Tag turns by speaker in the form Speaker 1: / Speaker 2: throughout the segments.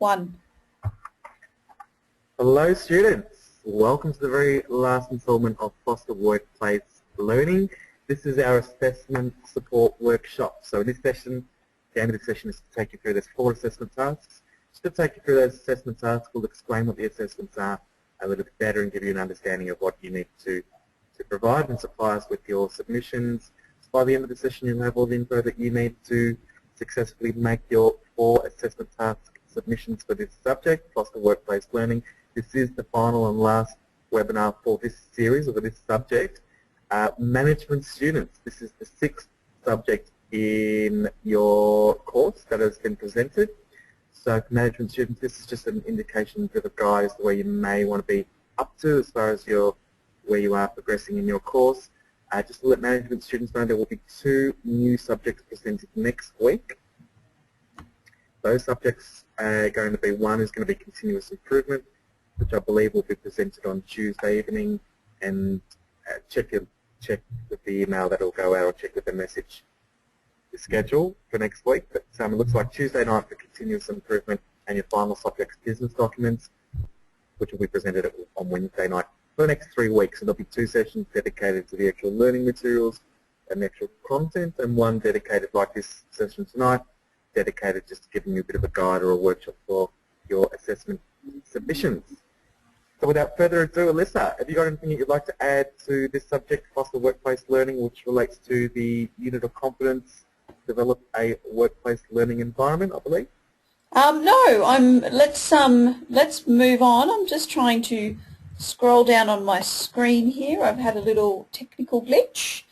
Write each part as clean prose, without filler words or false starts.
Speaker 1: 1.
Speaker 2: Hello students, welcome to the very last installment of Foster Workplace Learning. This is our assessment support workshop. So in this session, the aim of this session is to take you through these 4 assessment tasks. Just to take you through those assessment tasks, we'll explain what the assessments are a little bit better and give you an understanding of what you need to provide and supply us with your submissions. So by the end of the session, you'll have all the info that you need to successfully make your 4 assessment task submissions for this subject, Foster Workplace Learning. This is the final and last webinar for this series or for this subject. Management students, this is the 6th subject in your course that has been presented. So for management students, this is just an indication for the guys where you may want to be up to as far as where you are progressing in your course. Just to let management students know, there will be 2 new subjects presented next week. Those subjects are going to be, one is going to be continuous improvement, which I believe will be presented on Tuesday evening, and check with the email that will go out, or check with the message, the schedule for next week. But it looks like Tuesday night for continuous improvement, and your final subject's business documents, which will be presented on Wednesday night for the next 3 weeks. So there'll be 2 sessions dedicated to the actual learning materials and the actual content, and 1 dedicated like this session tonight, dedicated just to giving you a bit of a guide or a workshop for your assessment submissions. So without further ado, Alyssa, have you got anything that you'd like to add to this subject, Foster Workplace Learning, which relates to the unit of competence, develop a workplace learning environment, I believe?
Speaker 1: No, let's move on. I'm just trying to scroll down on my screen here. I've had a little technical glitch.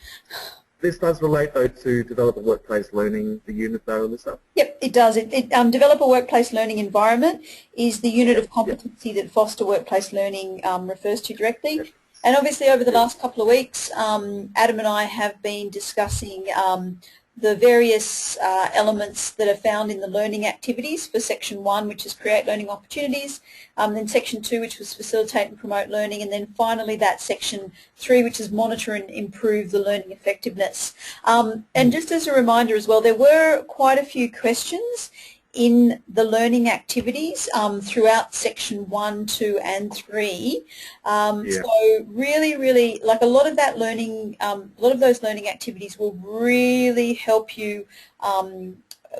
Speaker 2: This does relate, though, to develop a workplace learning, the unit, though, Alyssa?
Speaker 1: Yep, it does. Develop a workplace learning environment is the unit of competency that Foster Workplace Learning refers to directly. Yep. And obviously over the last couple of weeks, Adam and I have been discussing the various elements that are found in the learning activities for Section 1, which is create learning opportunities, then Section 2, which was facilitate and promote learning, and then finally that Section 3, which is monitor and improve the learning effectiveness. And just as a reminder as well, there were quite a few questions in the learning activities throughout Section 1, 2 and 3. So really, like a lot of that learning, a lot of those learning activities will really help you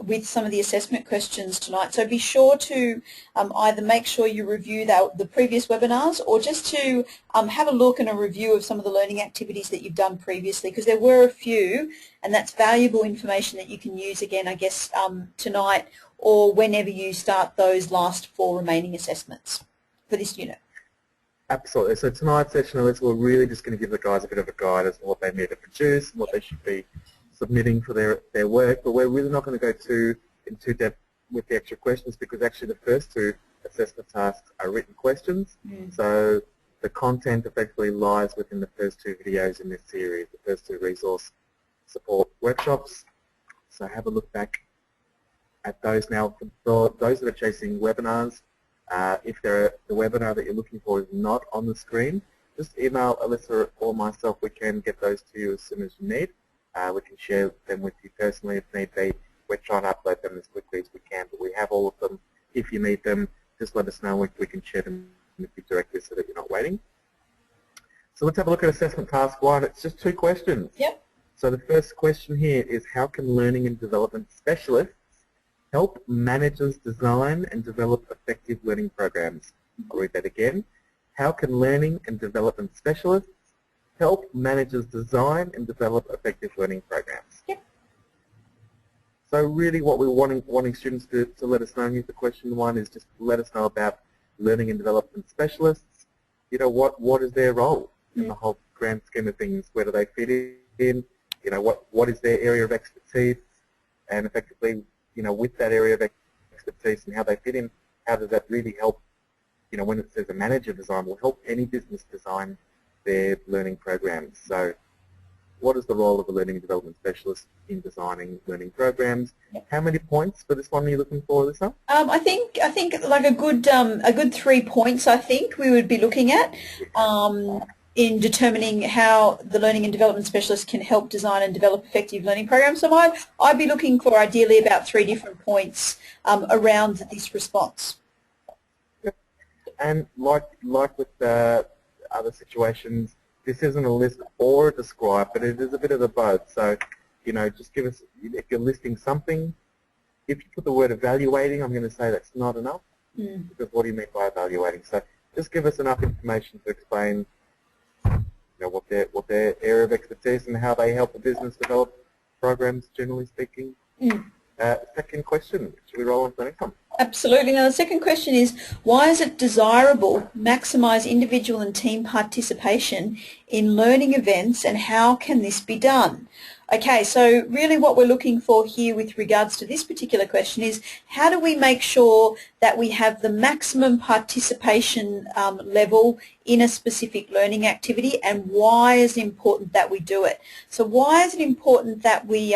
Speaker 1: with some of the assessment questions tonight. So be sure to either make sure you review the previous webinars, or just to have a look and a review of some of the learning activities that you've done previously, because there were a few, and that's valuable information that you can use again, I guess, tonight or whenever you start those last 4 remaining assessments for this unit.
Speaker 2: Absolutely. So tonight's session, Alyssa, we're really just going to give the guys a bit of a guide as to what they need to produce and what they should be submitting for their work, but we're really not going to go in too depth with the extra questions, because actually the first 2 assessment tasks are written questions. So the content effectively lies within the first 2 videos in this series, the first 2 resource support workshops. So have a look back at those now. For those that are chasing webinars, if the webinar that you're looking for is not on the screen, just email Alyssa or myself. We can get those to you as soon as you need. We can share them with you personally if need be. We're trying to upload them as quickly as we can, but we have all of them. If you need them, just let us know. We can share them with you directly so that you're not waiting. So let's have a look at assessment task 1. It's just 2 questions.
Speaker 1: Yep.
Speaker 2: So the first question here is, how can learning and development specialists help managers design and develop effective learning programs? I'll read that again. How can learning and development specialists help managers design and develop effective learning programs?
Speaker 1: Yep.
Speaker 2: So really what we're wanting students to let us know, here's the question 1, is just let us know about learning and development specialists. You know, what is their role in the whole grand scheme of things? Where do they fit in? You know, what is their area of expertise? And effectively, you know, with that area of expertise and how they fit in, how does that really help, you know, when it says a manager design, will help any business design their learning programs. So what is the role of a learning and development specialist in designing learning programs? How many points for this one are you looking for, Alyssa?
Speaker 1: I think like a good 3 points, I think we would be looking at. in determining how the learning and development specialist can help design and develop effective learning programs. So I'd be looking for ideally about 3 different points around this response.
Speaker 2: Yep. And like with other situations, this isn't a list or a describe, but it is a bit of the both. So, you know, just give us, if you're listing something, if you put the word evaluating, I'm going to say that's not enough. Because what do you mean by evaluating? So just give us enough information to explain, you know, what their area of expertise and how they help the business develop programs, generally speaking. Second question, should we roll on to the next one?
Speaker 1: Absolutely. Now the second question is, why is it desirable to maximise individual and team participation in learning events, and how can this be done? Okay, so really what we're looking for here with regards to this particular question is, how do we make sure that we have the maximum participation level in a specific learning activity, and why is it important that we do it? So why is it important that we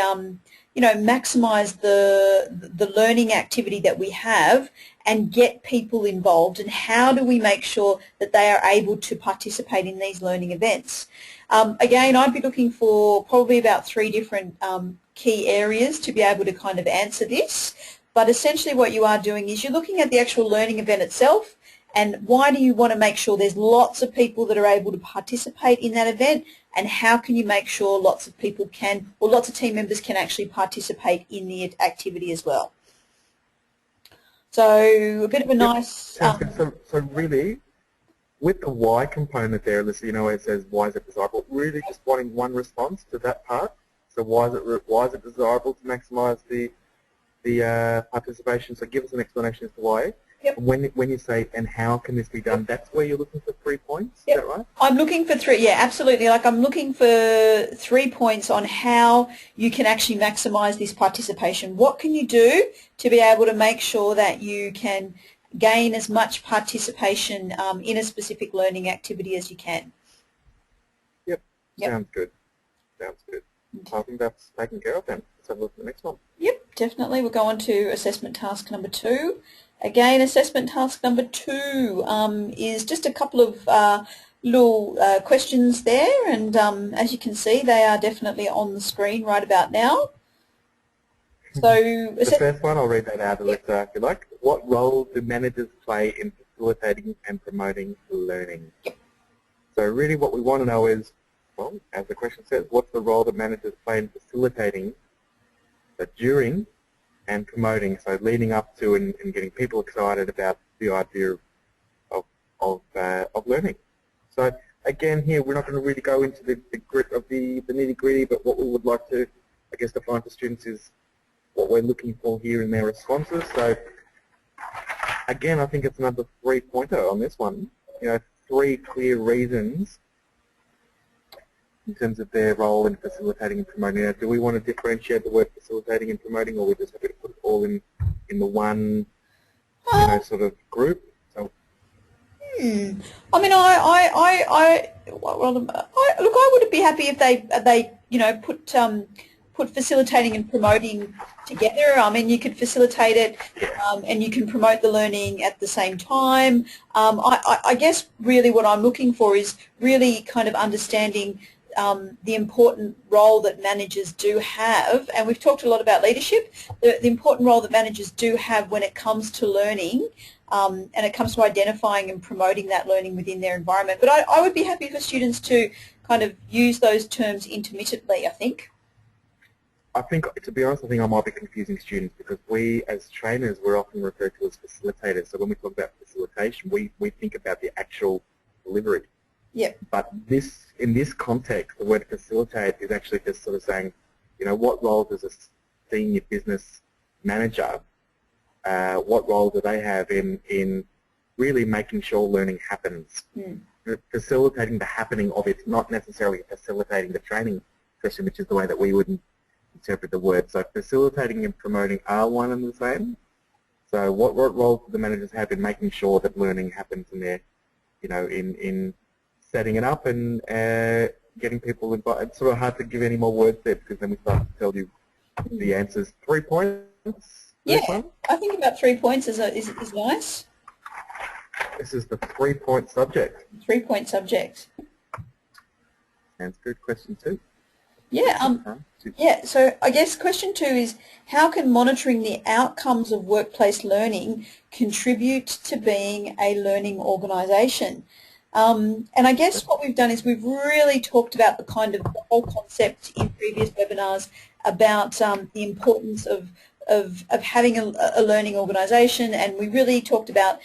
Speaker 1: maximise the learning activity that we have and get people involved, and how do we make sure that they are able to participate in these learning events? Again, I'd be looking for probably about 3 different key areas to be able to kind of answer this, but essentially what you are doing is you're looking at the actual learning event itself, and why do you want to make sure there's lots of people that are able to participate in that event, and how can you make sure lots of people can, or lots of team members can actually participate in the activity as well. So a bit of a nice...
Speaker 2: So really, with the why component there, you know, it says why is it desirable, really just wanting one response to that part. So why is it desirable to maximise the participation? So give us an explanation as to why.
Speaker 1: Yep.
Speaker 2: When you say, and how can this be done, that's where you're looking for 3 points,
Speaker 1: yep.
Speaker 2: Is that right?
Speaker 1: I'm looking for 3, yeah, absolutely. Like I'm looking for 3 points on how you can actually maximise this participation. What can you do to be able to make sure that you can gain as much participation in a specific learning activity as you can?
Speaker 2: Yep. Sounds good. Sounds good. I think that's taken care of then. Let's have a look at the next one.
Speaker 1: Yep, definitely. We'll go on to assessment task number 2. Again, assessment task number 2 is just a couple of little questions there, and as you can see, they are definitely on the screen right about now. So
Speaker 2: the first one, I'll read that out of it if you like. What role do managers play in facilitating and promoting learning?
Speaker 1: Yep.
Speaker 2: So really what we want to know is, well, as the question says, what's the role that managers play in facilitating, but during and promoting, so leading up to and getting people excited about the idea of learning. So again, here we're not going to really go into the grit of the nitty-gritty, but what we would like to, I guess, define for students is what we're looking for here in their responses. So again, I think it's another 3-pointer on this one. You know, 3 clear reasons in terms of their role in facilitating and promoting. Now, do we want to differentiate the word facilitating and promoting, or we just have to put it all in the one, you know, sort of group? So,
Speaker 1: I mean, look, I would be happy if they you know, put facilitating and promoting together. I mean, you could facilitate it and you can promote the learning at the same time. I guess really what I'm looking for is really kind of understanding the important role that managers do have, and we've talked a lot about leadership, the important role that managers do have when it comes to learning, and it comes to identifying and promoting that learning within their environment. But I would be happy for students to kind of use those terms intermittently, I think.
Speaker 2: I think, to be honest, I think I might be confusing students, because we as trainers, we're often referred to as facilitators. So when we talk about facilitation, we think about the actual delivery.
Speaker 1: Yep.
Speaker 2: But in this context, the word facilitate is actually just sort of saying, you know, what role does a senior business manager, what role do they have in really making sure learning happens? Facilitating the happening of it, not necessarily facilitating the training session, which is the way that we would interpret the word. So facilitating and promoting are one and the same. So what role do the managers have in making sure that learning happens in their, you know, in setting it up and getting people involved? It's sort of hard to give any more words there, because then we start to tell you the answers. 3 points?
Speaker 1: Yeah, I think about 3 points is nice.
Speaker 2: This is the 3-point subject.
Speaker 1: 3-point subject.
Speaker 2: Sounds good. Question 2.
Speaker 1: Yeah, yeah, so I guess question 2 is, how can monitoring the outcomes of workplace learning contribute to being a learning organisation? And I guess what we've done is we've really talked about the whole concept in previous webinars about the importance of having a learning organisation, and we really talked about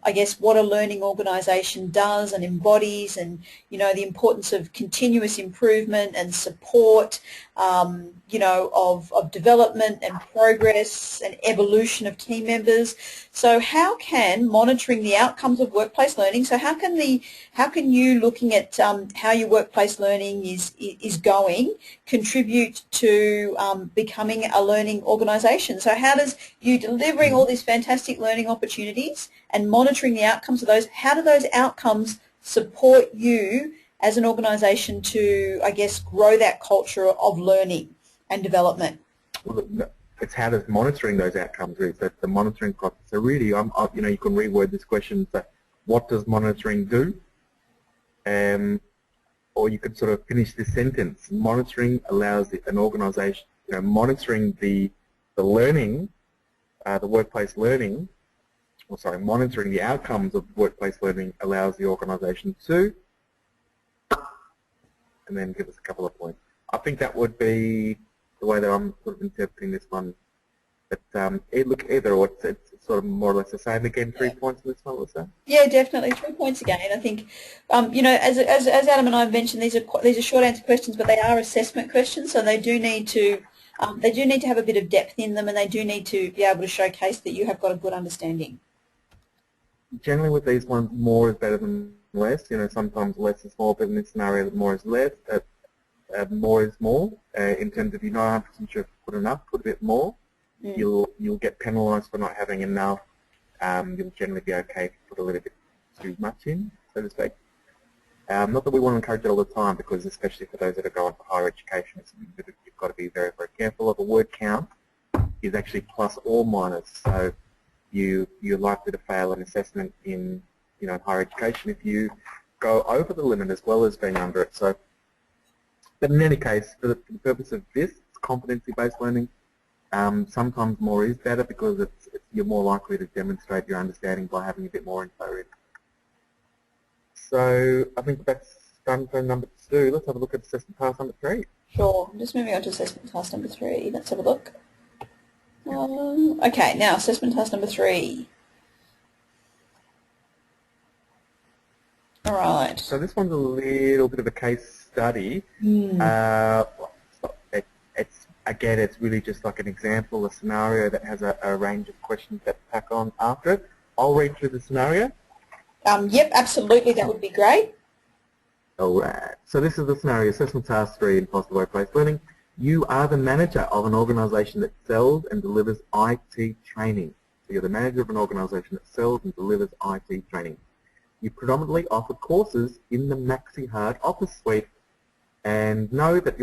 Speaker 1: I guess what a learning organisation does and embodies, and the importance of continuous improvement and support, of development and progress and evolution of team members. So how can monitoring the outcomes of workplace learning, so how can you looking at how your workplace learning is going contribute to becoming a learning organisation? So how does you delivering all these fantastic learning opportunities and monitoring the outcomes of those, how do those outcomes support you as an organisation to, I guess, grow that culture of learning and development?
Speaker 2: Well, it's how does monitoring those outcomes is that the monitoring process. So really, you can reword this question. So, what does monitoring do? Or you could sort of finish this sentence. Monitoring allows an organisation, monitoring the learning, the workplace learning. Monitoring the outcomes of workplace learning allows the organisation to, and then give us a couple of points. I think that would be the way that I'm sort of interpreting this one. But either or, it's sort of more or less the same again. 3 points in this one, was that?
Speaker 1: Yeah, definitely 3 points again. I think, as Adam and I have mentioned, these are short answer questions, but they are assessment questions, so they do need to have a bit of depth in them, and they do need to be able to showcase that you have got a good understanding.
Speaker 2: Generally with these ones, more is better than less. Sometimes less is more, but in this scenario, more is less. More is more. In terms of you're not 100% sure if you put enough, put a bit more. You'll get penalised for not having enough. You'll generally be okay if you put a little bit too much in, so to speak. Not that we want to encourage it all the time, because especially for those that are going for higher education, you've got to be very, very careful of. A word count is actually plus or minus. So you're likely to fail an assessment in higher education if you go over the limit as well as being under it. So, but in any case, for the purpose of this, it's competency-based learning. Sometimes more is better because you're more likely to demonstrate your understanding by having a bit more info in. So I think that's done for number 2. Let's have a look at assessment task number 3.
Speaker 1: Sure. I'm just moving on to assessment task number 3. Let's have a look. Okay, now assessment task number 3. All right.
Speaker 2: So this one's a little bit of a case study. It's really just like an example, a scenario that has a range of questions that tack on after it. I'll read through the scenario.
Speaker 1: Yep, absolutely. That would be great.
Speaker 2: All right. So this is the scenario, assessment task 3 in foster workplace learning. You are the manager of an organisation that sells and delivers IT training. So you're the manager of an organisation that sells and delivers IT training. You predominantly offer courses in the MaxiHard Office suite, and know that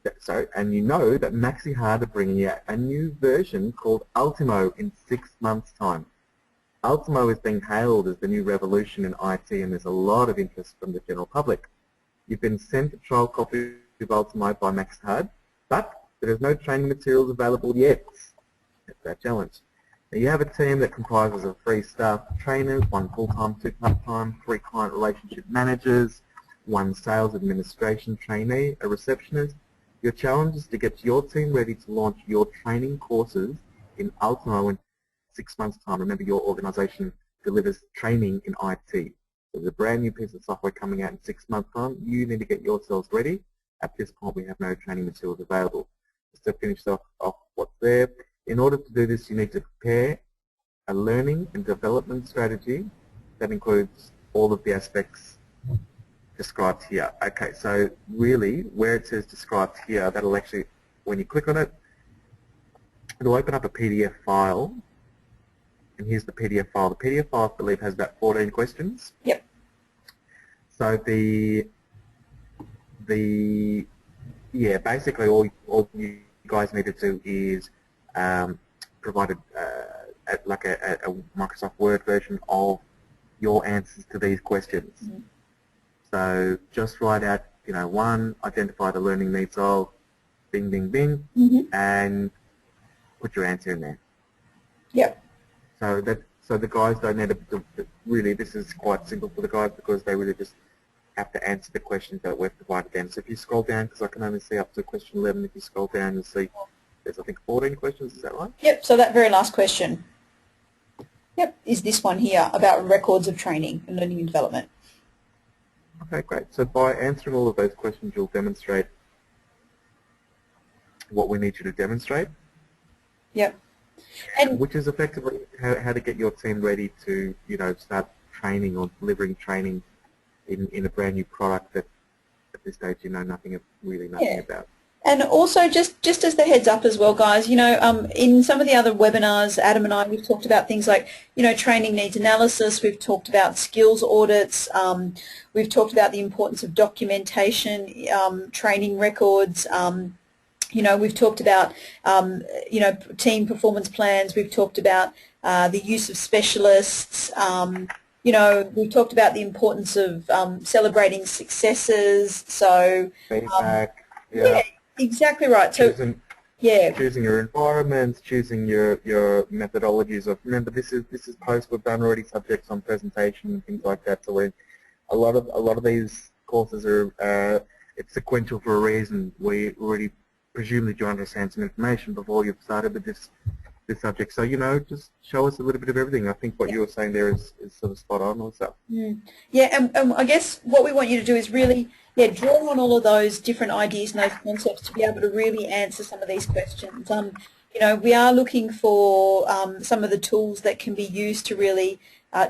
Speaker 2: MaxiHard are bringing out a new version called Ultimo in 6 months' time. Ultimo is being hailed as the new revolution in IT, and there's a lot of interest from the general public. You've been sent a trial copy of Ultimo by MaxiHard, but there is no training materials available yet. That's our challenge. Now you have a team that comprises of 3 staff trainers, 1 full-time, 2 part-time, 3 client relationship managers, 1 sales administration trainee, a receptionist. Your challenge is to get your team ready to launch your training courses in Ultimo in 6 months' time. Remember, your organisation delivers training in IT. So there's a brand new piece of software coming out in 6 months' time. You need to get yourselves ready. At this point, we have no training materials available. Just to finish off what's there, in order to do this, you need to prepare a learning and development strategy that includes all of the aspects described here. Okay, so really, where it says described here, that'll actually, when you click on it, it'll open up a PDF file. And here's the PDF file. The PDF file, I believe, has about 14 questions.
Speaker 1: Yep.
Speaker 2: So basically all you guys need to do is provide a Microsoft Word version of your answers to these questions. So just write out you know, one, identify the learning needs of, bing, bing, bing, and put your answer in there.
Speaker 1: Yep.
Speaker 2: So the guys don't need to, really, this is quite simple for the guys because they really just have to answer the questions that we've provided them. So if you scroll down, because I can only see up to question 11, if you scroll down you'll see there's I think 14 questions, is that right?
Speaker 1: Yep, so that very last question, yep, is this one here about records of training and learning and development.
Speaker 2: Okay, great. So by answering all of those questions you'll demonstrate what we need you to demonstrate.
Speaker 1: Yep. And
Speaker 2: which is effectively how to get your team ready to, you know, start training or delivering training in a brand new product that at this stage you know nothing about.
Speaker 1: And also, just as the heads up as well, guys, you know, in some of the other webinars, Adam and I, we've talked about things like, you know, training needs analysis. We've talked about skills audits. We've talked about the importance of documentation, training records. You know, we've talked about, you know, team performance plans. We've talked about the use of specialists. You know, we've talked about the importance of celebrating successes. So,
Speaker 2: feedback,
Speaker 1: yeah, exactly right. So,
Speaker 2: choosing your environments, choosing your methodologies of. Remember, this is post. We've done already subjects on presentation and things like that. So a lot of these courses are it's sequential for a reason. We already presume that you understand some information before you've started with this subject. So, you know, just show us a little bit of everything. I think what you were saying there is sort of spot on also.
Speaker 1: Yeah, and I guess what we want you to do is really, draw on all of those different ideas and those concepts to be able to really answer some of these questions. You know, we are looking for some of the tools that can be used to really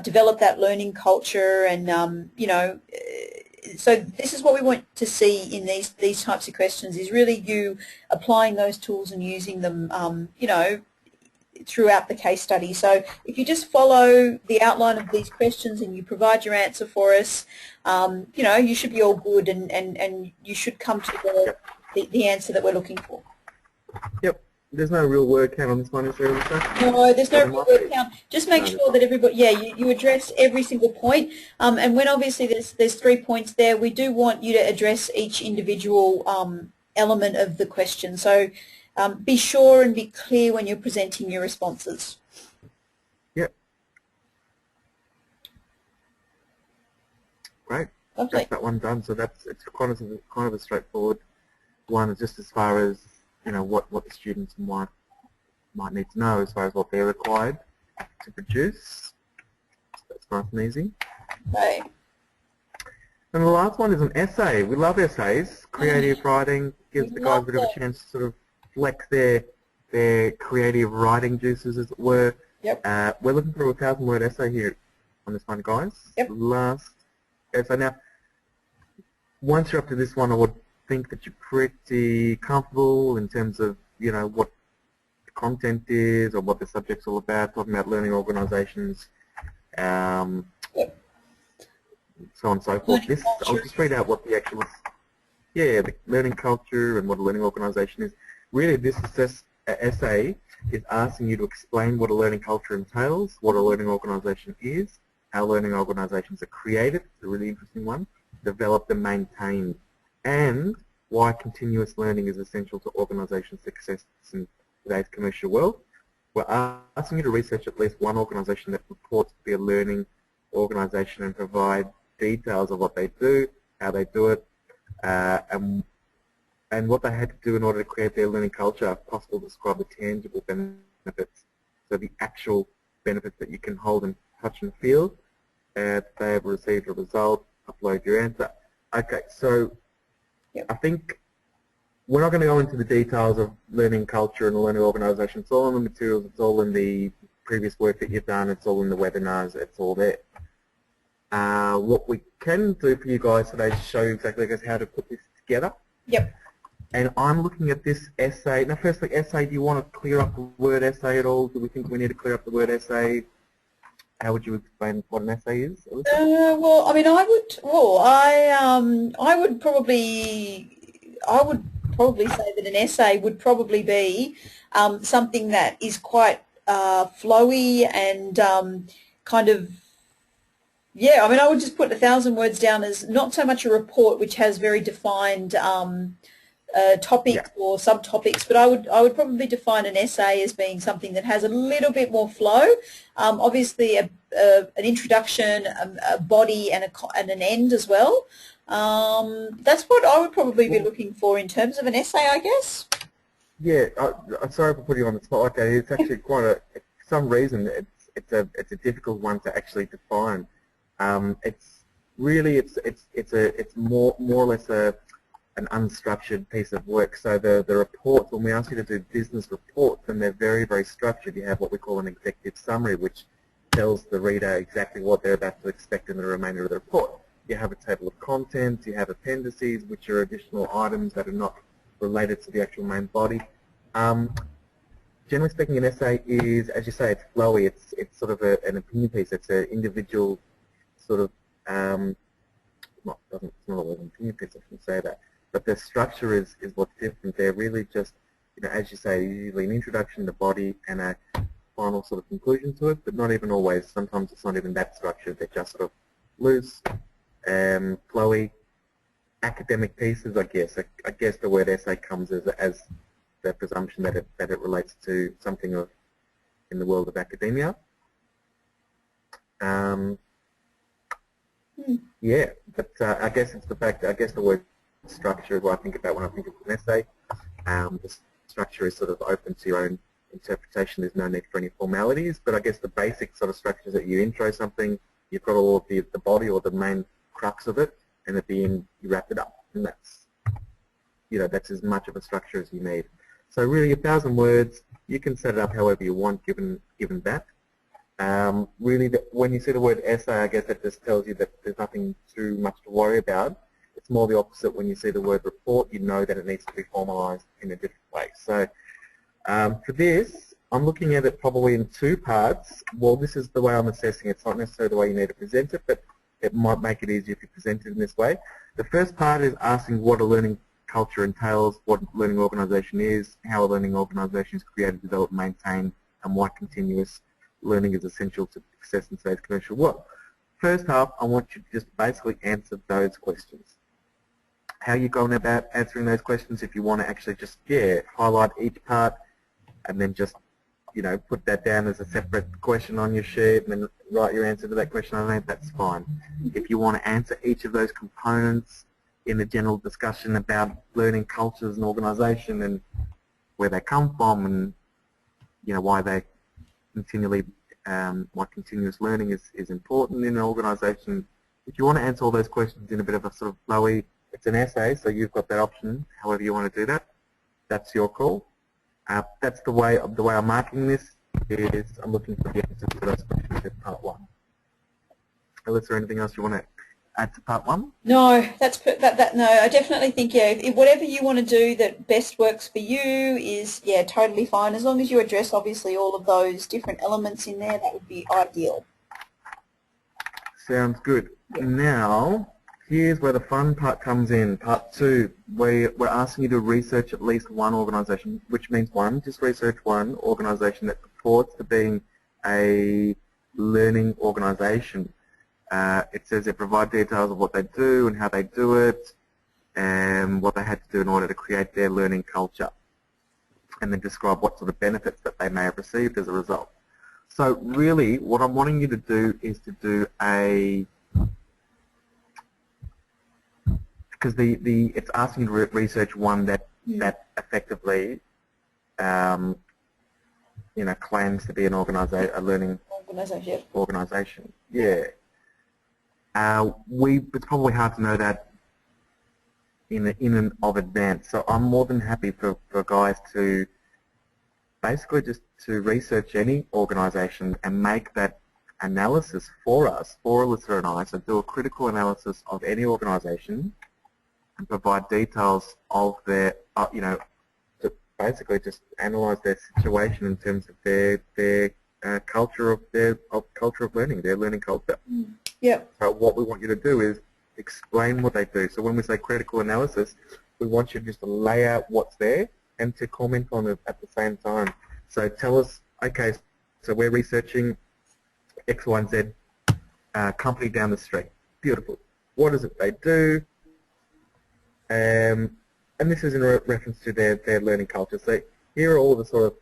Speaker 1: develop that learning culture and, you know, so this is what we want to see in these types of questions is really you applying those tools and using them, you know, throughout the case study. So if you just follow the outline of these questions and you provide your answer for us, you know, you should be all good and you should come to the answer that we're looking for.
Speaker 2: Yep. There's no real word count on this one, is there?
Speaker 1: No, there's no real word count. Just make sure that everybody, you address every single point. And when obviously there's 3 points there, we do want you to address each individual element of the question. So be sure and be clear when you're presenting your responses.
Speaker 2: Yep. Great.
Speaker 1: Lovely.
Speaker 2: That's that one done. So it's kind of a straightforward one, just as far as, you know, what the students might need to know as far as what they're required to produce. So that's nice and easy.
Speaker 1: Okay.
Speaker 2: And the last one is an essay. We love essays. Creative writing gives the guys a bit of a chance to sort of flex their creative writing juices, as it were.
Speaker 1: Yep.
Speaker 2: We're looking for a 1,000-word essay here on this one, guys.
Speaker 1: Yep.
Speaker 2: Last essay. Now, once you're up to this one, I would think that you're pretty comfortable in terms of, you know, what the content is or what the subject's all about, talking about learning organisations, so on and so forth. I'll just read out what the actual, the learning culture and what a learning organisation is. Really, this essay is asking you to explain what a learning culture entails, what a learning organisation is, how learning organisations are created, it's a really interesting one, developed and maintained, and why continuous learning is essential to organisation success in today's commercial world. We're asking you to research at least one organisation that purports to be a learning organisation and provide details of what they do, how they do it, and what they had to do in order to create their learning culture, if possible, describe the tangible benefits, so the actual benefits that you can hold and touch and feel, that they have received a result, upload your answer. Okay, so I think we're not going to go into the details of learning culture and the learning organisation. It's all in the materials, it's all in the previous work that you've done, it's all in the webinars, it's all there. What we can do for you guys today is show you exactly how to put this together.
Speaker 1: Yep.
Speaker 2: And I'm looking at this essay. Now, firstly, essay, do you want to clear up the word essay at all? Do we think we need to clear up the word essay? How would you explain what an essay is?
Speaker 1: Well, I mean, I would probably say that an essay would probably be something that is quite flowy and kind of, Yeah, I mean, I would just put 1,000 words down as not so much a report which has very defined
Speaker 2: Yeah.
Speaker 1: topics or subtopics, but I would probably define an essay as being something that has a little bit more flow. Obviously, an introduction, a body, and an end as well. That's what I would probably be
Speaker 2: Well,
Speaker 1: looking for in terms of an essay, I guess.
Speaker 2: yeah, I'm sorry for putting you on the spot like that. It's actually quite for some reason it's a difficult one to actually define. It's really it's more or less an unstructured piece of work. So the reports, when we ask you to do business reports, then they're very, very structured. You have what we call an executive summary, which tells the reader exactly what they're about to expect in the remainder of the report. You have a table of contents, you have appendices, which are additional items that are not related to the actual main body. Generally speaking, an essay is, as you say, it's flowy. It's sort of an opinion piece. It's an individual sort of, it's not always an opinion piece, I shouldn't say that. But the structure is what's different. They're really just, as you say, usually an introduction, the body, and a final sort of conclusion to it, but not even always. Sometimes it's not even that structured. They're just sort of loose, flowy, academic pieces, I guess. I guess the word essay comes as the presumption that it relates to something in the world of academia. Yeah, but I guess it's the fact. I guess the word structure is what I think about when I think of an essay. The structure is sort of open to your own interpretation. There's no need for any formalities, but I guess the basic sort of structure is that you intro something, you've got all of the body or the main crux of it, and at the end you wrap it up, and that's as much of a structure as you need. So really, 1,000 words, you can set it up however you want, given that. Really, when you see the word essay, I guess that just tells you that there's nothing too much to worry about. It's more the opposite. When you see the word report, you know that it needs to be formalized in a different way. So for this, I'm looking at it probably in two parts. Well, this is the way I'm assessing it. It's not necessarily the way you need to present it, but it might make it easier if you present it in this way. The first part is asking what a learning culture entails, what a learning organisation is, how a learning organisation is created, developed, maintained, and why continuous learning is essential to success in today's commercial world. First half, I want you to just basically answer those questions. How are you going about answering those questions? If you want to actually just, highlight each part and then just, put that down as a separate question on your sheet and then write your answer to that question underneath, that's fine. If you want to answer each of those components in a general discussion about learning cultures and organisation and where they come from and, why they continually, why continuous learning is important in an organisation. If you want to answer all those questions in a bit of a sort of flowy, it's an essay, so you've got that option. However you want to do that, that's your call. That's the way I'm marking this. Is I'm looking for the answers to those questions in part one. Is there anything else you want to add to part one?
Speaker 1: No, no. I definitely think whatever you want to do that best works for you is totally fine. As long as you address obviously all of those different elements in there, that would be ideal.
Speaker 2: Sounds good. Yeah. Now, here's where the fun part comes in. Part two, we're asking you to research at least one organisation, which means just research one organisation that purports to being a learning organisation. It says they provide details of what they do and how they do it and what they had to do in order to create their learning culture, and then describe what sort of benefits that they may have received as a result. So really what I'm wanting you to do is to do because it's asking you to research one that effectively claims to be an a learning organisation. Yeah. It's probably hard to know that in and of advance. So I'm more than happy for guys to basically just to research any organisation and make that analysis for us, for Alyssa and I. So do a critical analysis of any organisation and provide details of their, to basically just analyse their situation in terms of their culture of learning, their learning culture.
Speaker 1: Yeah.
Speaker 2: So what we want you to do is explain what they do. So when we say critical analysis, we want you just to lay out what's there and to comment on it at the same time. So tell us, okay, so we're researching X, Y, and Z. company down the street. Beautiful. What is it they do? And this is in reference to their learning culture. So here are all the sort of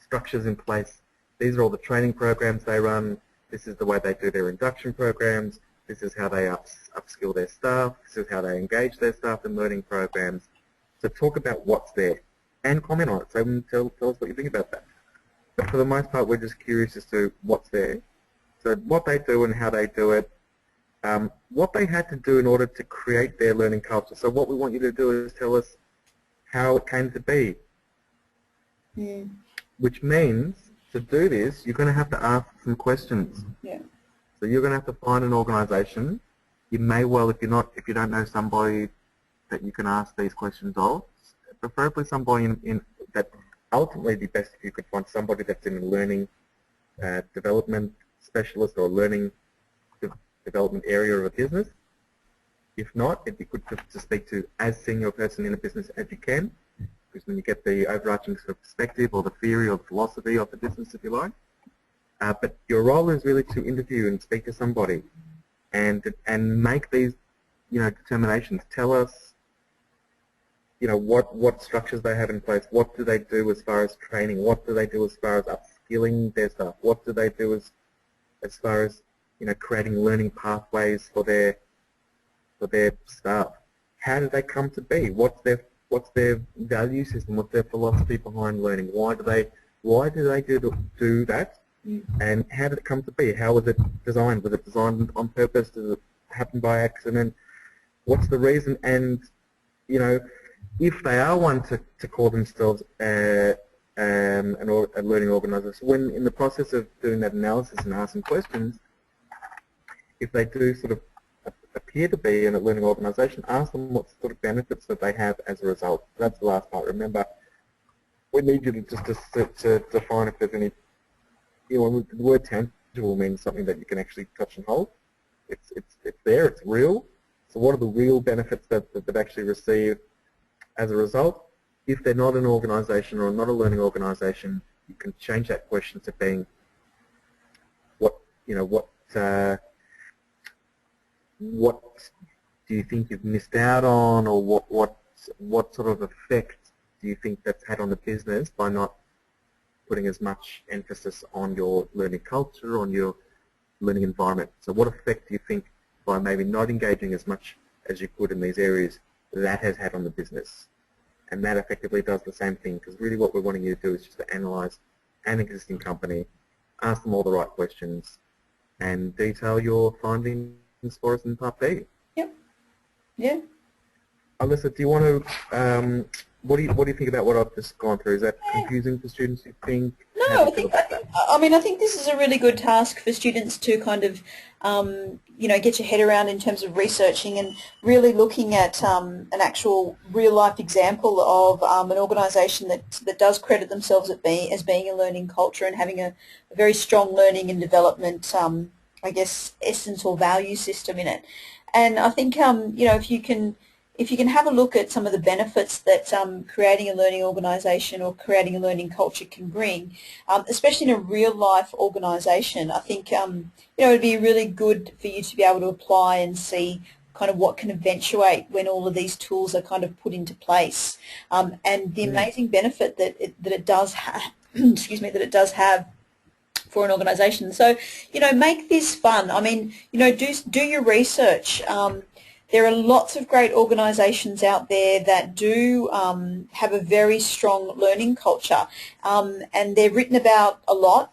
Speaker 2: structures in place. These are all the training programs they run. This is the way they do their induction programs. This is how they upskill their staff. This is how they engage their staff in learning programs. So talk about what's there and comment on it. So tell us what you think about that. But for the most part, we're just curious as to what's there. So what they do and how they do it. What they had to do in order to create their learning culture. So what we want you to do is tell us how it came to be.
Speaker 1: Mm.
Speaker 2: Which means, to do this, you're going to have to ask some questions.
Speaker 1: Yeah.
Speaker 2: So you're going to have to find an organisation. You may well, if you don't know somebody that you can ask these questions of, preferably somebody in that ultimately it'd be best if you could find somebody that's in a learning development specialist or learning development area of a business. If not, it'd be good to speak to as senior a person in a business as you can, because then you get the overarching sort of perspective or the theory or the philosophy of the business, if you like. But your role is really to interview and speak to somebody and make these, determinations. Tell us, what structures they have in place. What do they do as far as training? What do they do as far as upskilling their staff? What do they do as far as creating learning pathways for their staff? How do they come to be? What's their value system? What's their philosophy behind learning? Why do they do that? And how did it come to be? How was it designed? Was it designed on purpose? Did it happen by accident? What's the reason? And if they are one to call themselves a learning organisation, when in the process of doing that analysis and asking questions, if they do sort of appear to be in a learning organisation, ask them what sort of benefits that they have as a result. That's the last part. Remember, we need you to just to define if there's any, the word tangible means something that you can actually touch and hold. It's there, it's real. So what are the real benefits that they've actually received as a result? If they're not an organisation or not a learning organisation, you can change that question to being what do you think you've missed out on, or what sort of effect do you think that's had on the business by not putting as much emphasis on your learning culture, on your learning environment? So what effect do you think by maybe not engaging as much as you could in these areas that has had on the business? And that effectively does the same thing, because really what we're wanting you to do is just to analyse an existing company, ask them all the right questions, and detail your findings for us in Part B.
Speaker 1: Yep. Yeah.
Speaker 2: Alyssa, do you want to? What do you think about what I've just gone through? Is that confusing for students, you think?
Speaker 1: No, I think this is a really good task for students to kind of, get your head around in terms of researching and really looking at an actual real-life example of an organisation that does credit themselves as being a learning culture and having a very strong learning and development, essence or value system in it. And I think, if you can have a look at some of the benefits that creating a learning organisation or creating a learning culture can bring, especially in a real-life organisation, I think it would be really good for you to be able to apply and see kind of what can eventuate when all of these tools are kind of put into place, and the amazing benefit that it does have, that it does have for an organisation. So, make this fun. I mean, do your research. There are lots of great organisations out there that do have a very strong learning culture, and they're written about a lot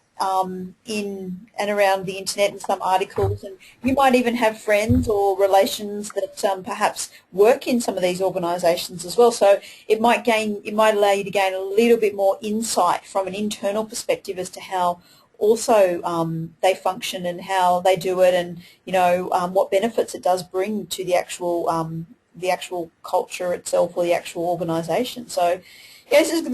Speaker 1: in and around the internet in some articles, and you might even have friends or relations that perhaps work in some of these organisations as well. So it might allow you to gain a little bit more insight from an internal perspective as to how also they function and how they do it, and what benefits it does bring to the actual culture itself or the actual organisation. So yeah, this is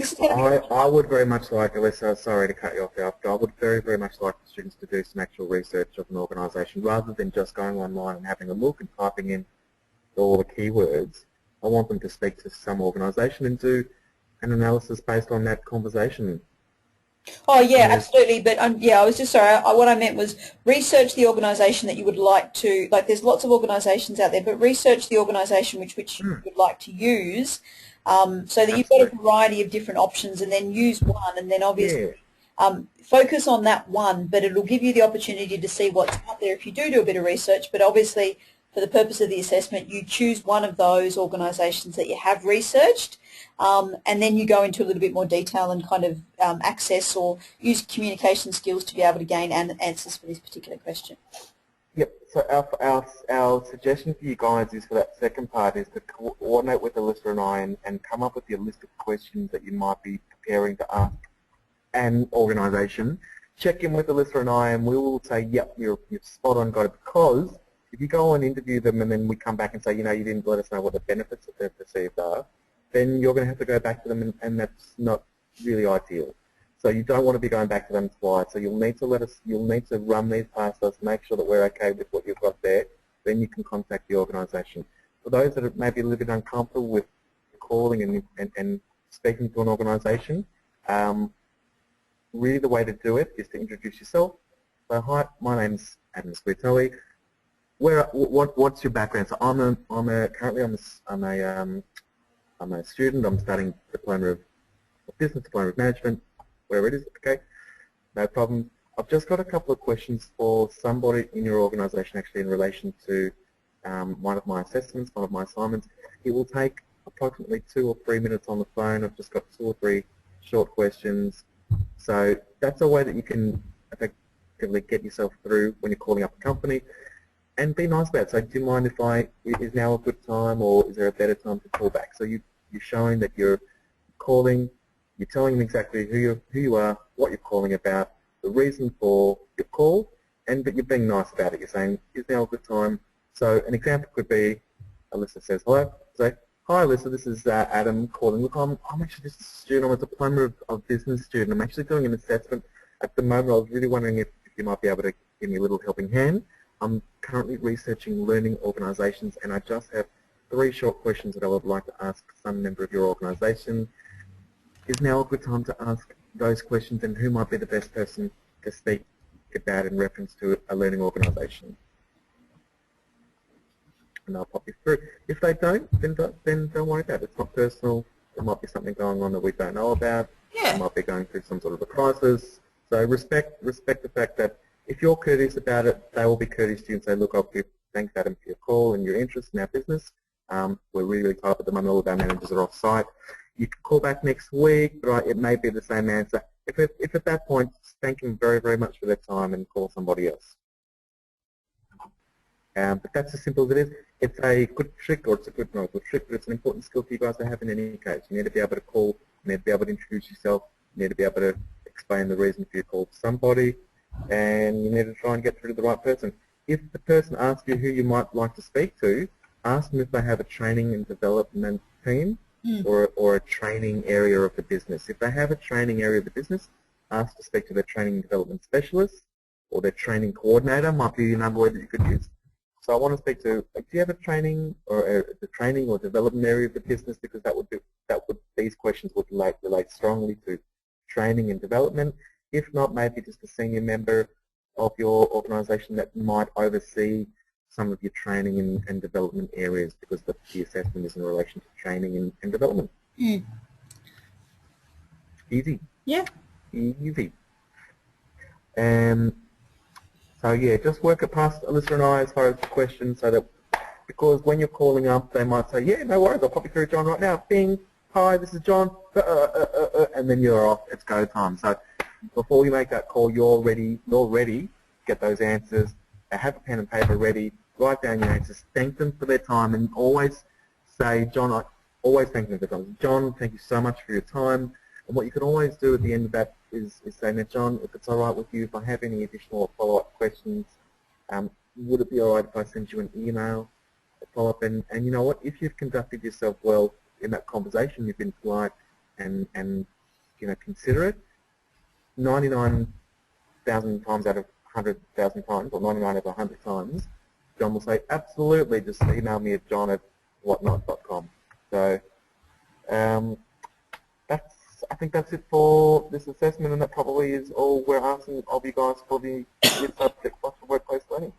Speaker 2: I would very much like, Alyssa, sorry to cut you off there, I would very, very much like the students to do some actual research of an organisation rather than just going online and having a look and typing in all the keywords. I want them to speak to some organisation and do an analysis based on that conversation.
Speaker 1: Oh yeah,
Speaker 2: Or
Speaker 1: absolutely. But yeah, I was just sorry. What I meant was research the organisation that you would like to. Like, there's lots of organisations out there, but research the organisation which you would like to use, so that you've got a
Speaker 2: absolutely,
Speaker 1: variety of different options, and then use one, and then obviously
Speaker 2: yeah.
Speaker 1: focus on that one. But it'll give you the opportunity to see what's out there if you do a bit of research. But obviously, for the purpose of the assessment, you choose one of those organisations that you have researched, and then you go into a little bit more detail and kind of access or use communication skills to be able to gain answers for this particular question.
Speaker 2: Yep. So our suggestion for you guys is for that second part is to coordinate with Alyssa and I and come up with your list of questions that you might be preparing to ask an organisation. Check in with Alyssa and I, and we will say, yep, you're spot on, got it. Because if you go and interview them and then we come back and say, you know, you didn't let us know what the benefits that they've received are, then you're going to have to go back to them, and that's not really ideal. So you don't want to be going back to them twice. So you'll need to you'll need to run these past us, make sure that we're okay with what you've got there. Then you can contact the organisation. For those that are maybe a little bit uncomfortable with calling and speaking to an organisation, really the way to do it is to introduce yourself. So hi, my name's Adam Squirtelli. What's your background? So I'm a student. I'm studying Diploma of Business, Diploma of Management, wherever it is. Okay, no problem. I've just got a couple of questions for somebody in your organisation, actually, in relation to one of my assessments, one of my assignments. It will take approximately 2 or 3 minutes on the phone. I've just got 2 or 3 short questions. So that's a way that you can effectively get yourself through when you're calling up a company. And be nice about it. So do you mind if is now a good time, or is there a better time to call back? So you're showing that you're calling, you're telling them exactly who you are, what you're calling about, the reason for your call, and that you're being nice about it. You're saying, is now a good time? So an example could be, Alyssa says hello. Say, hi Alyssa, this is Adam calling. Look, I'm actually just a student. I'm a Diploma of Business student. I'm actually doing an assessment at the moment. I was really wondering if you might be able to give me a little helping hand. I'm currently researching learning organisations, and I just have 3 short questions that I would like to ask some member of your organisation. Is now a good time to ask those questions, and who might be the best person to speak about in reference to a learning organisation? And I'll pop you through. If they don't, then don't worry about it. It's not personal. There might be something going on that we don't know about.
Speaker 1: Yeah.
Speaker 2: They might be going through some sort of a crisis. So respect the fact that if you're courteous about it, they will be courteous to you and say, look, thanks Adam for your call and your interest in our business. We're really tight at the moment. All of our managers are off site. You can call back next week, right? It may be the same answer. If at that point, thank them very, very much for their time and call somebody else. But that's as simple as it is. It's a good trick, or it's a good, not a good trick, but it's an important skill for you guys to have in any case. You need to be able to call, you need to be able to introduce yourself, you need to be able to explain the reason for your call to somebody, and you need to try and get through to the right person. If the person asks you who you might like to speak to, ask them if they have a training and development team or a training area of the business. If they have a training area of the business, ask to speak to their training and development specialist, or their training coordinator might be another word that you could use. So I want to speak to, do you have a training or the training or development area of the business, because these questions would relate strongly to training and development. If not, maybe just a senior member of your organisation that might oversee some of your training and development areas, because the assessment is in relation to training and development. Easy.
Speaker 1: Yeah.
Speaker 2: Easy. So yeah, just work it past Alyssa and I as far as the questions, so that, because when you're calling up, they might say, yeah, no worries, I'll pop you through John right now. Bing, hi, this is John, and then you're off, it's go time. So before you make that call, you're ready to get those answers, have a pen and paper ready, write down your answers, thank them for their time, and always say, John, always thank them for their time. John, thank you so much for your time. And what you can always do at the end of that is say, now John, if it's all right with you, if I have any additional follow-up questions, would it be all right if I send you an email, a follow-up? And you know what, if you've conducted yourself well in that conversation, you've been polite and you know, considerate, 99,000 times out of 100,000 times, or 99 out of 100 times, John will say, absolutely, just email me at john@whatnot.com. So that's I think that's it for this assessment, and that probably is all we're asking of you guys for the subject of workplace learning.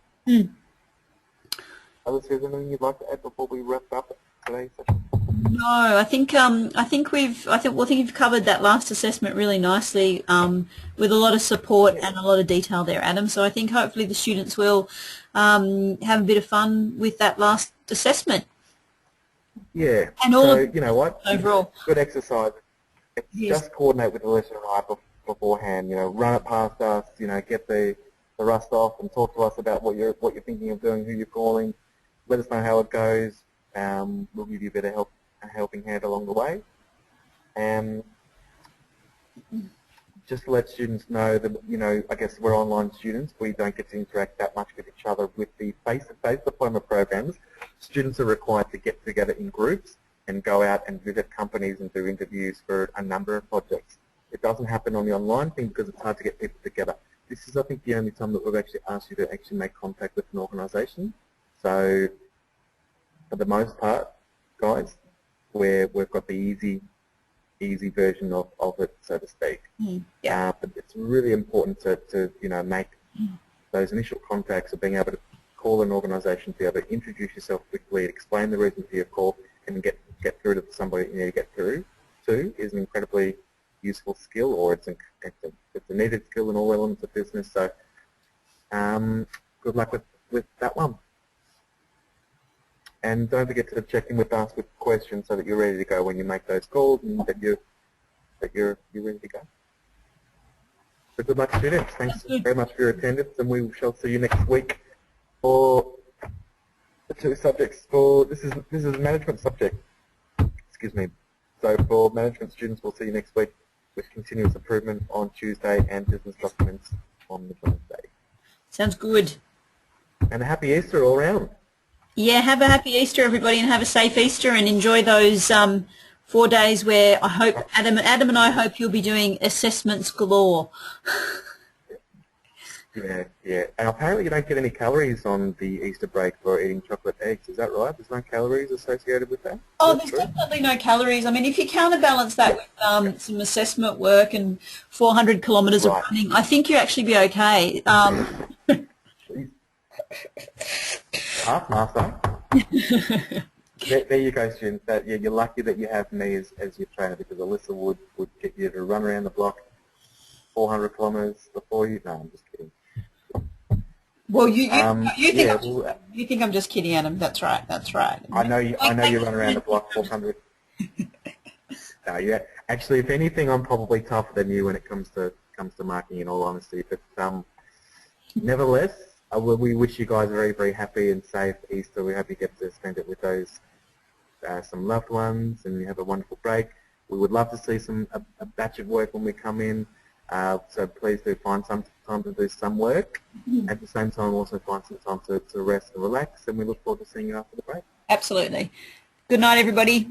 Speaker 2: Alice, is there anything you'd like to add before we wrap up today's session?
Speaker 1: No, I think you've covered that last assessment really nicely, with a lot of support and a lot of detail there, Adam. So I think hopefully the students will have a bit of fun with that last assessment.
Speaker 2: Yeah.
Speaker 1: And all
Speaker 2: so you know what?
Speaker 1: overall,
Speaker 2: Good exercise. It's just coordinate with the listener beforehand. You know, run it past us. You know, get the rust off and talk to us about what you're thinking of doing, who you're calling. Let us know how it goes. We'll give you a bit of a helping hand along the way. And just to let students know that, you know, I guess we're online students. We don't get to interact that much with each other. With the face-to-face diploma programs, students are required to get together in groups and go out and visit companies and do interviews for a number of projects. It doesn't happen on the online thing because it's hard to get people together. This is, I think, the only time that we've actually asked you to actually make contact with an organisation. So, for the most part, guys, we've got the easy version of it, so to speak. But it's really important to you know, make those initial contacts of being able to call an organisation, to be able to introduce yourself quickly, explain the reason for your call, and get through to somebody you need to get through to is an incredibly useful skill, or it's a needed skill in all elements of business. So good luck with that one. And don't forget to check in with us with questions so that you're ready to go when you make those calls and that you're ready to go. So good luck, students. Thanks very much for your attendance, and we shall see you next week for the two subjects. This is a management subject. Excuse me. So for management students, we'll see you next week with continuous improvement on Tuesday and business documents on the Wednesday.
Speaker 1: sounds good.
Speaker 2: And a happy Easter all round.
Speaker 1: Yeah, have a happy Easter, everybody, and have a safe Easter, and enjoy those 4 days where I hope Adam and I hope you'll be doing assessments galore.
Speaker 2: Yeah. And apparently you don't get any calories on the Easter break for eating chocolate eggs. Is that right? There's no calories associated with that?
Speaker 1: Oh, there's definitely no calories. I mean, if you counterbalance that with some assessment work and 400 kilometres of running, I think you actually be okay.
Speaker 2: Half master. There you go, students. You're lucky that you have me as your trainer, because Alyssa would get you to run around the block 400 kilometres before you. No, I'm just kidding.
Speaker 1: Well, you think I'm just kidding, Adam. That's right.
Speaker 2: I know you run around the block 400. No, yeah. Actually, if anything, I'm probably tougher than you when it comes to marking. In all honesty, but nevertheless, we wish you guys a very, very happy and safe Easter. We hope you get to spend it with those some loved ones, and you have a wonderful break. We would love to see a batch of work when we come in. So please do find some time to do some work. At the same time, also find some time to rest and relax, and we look forward to seeing you after the break.
Speaker 1: Absolutely. Good night, everybody.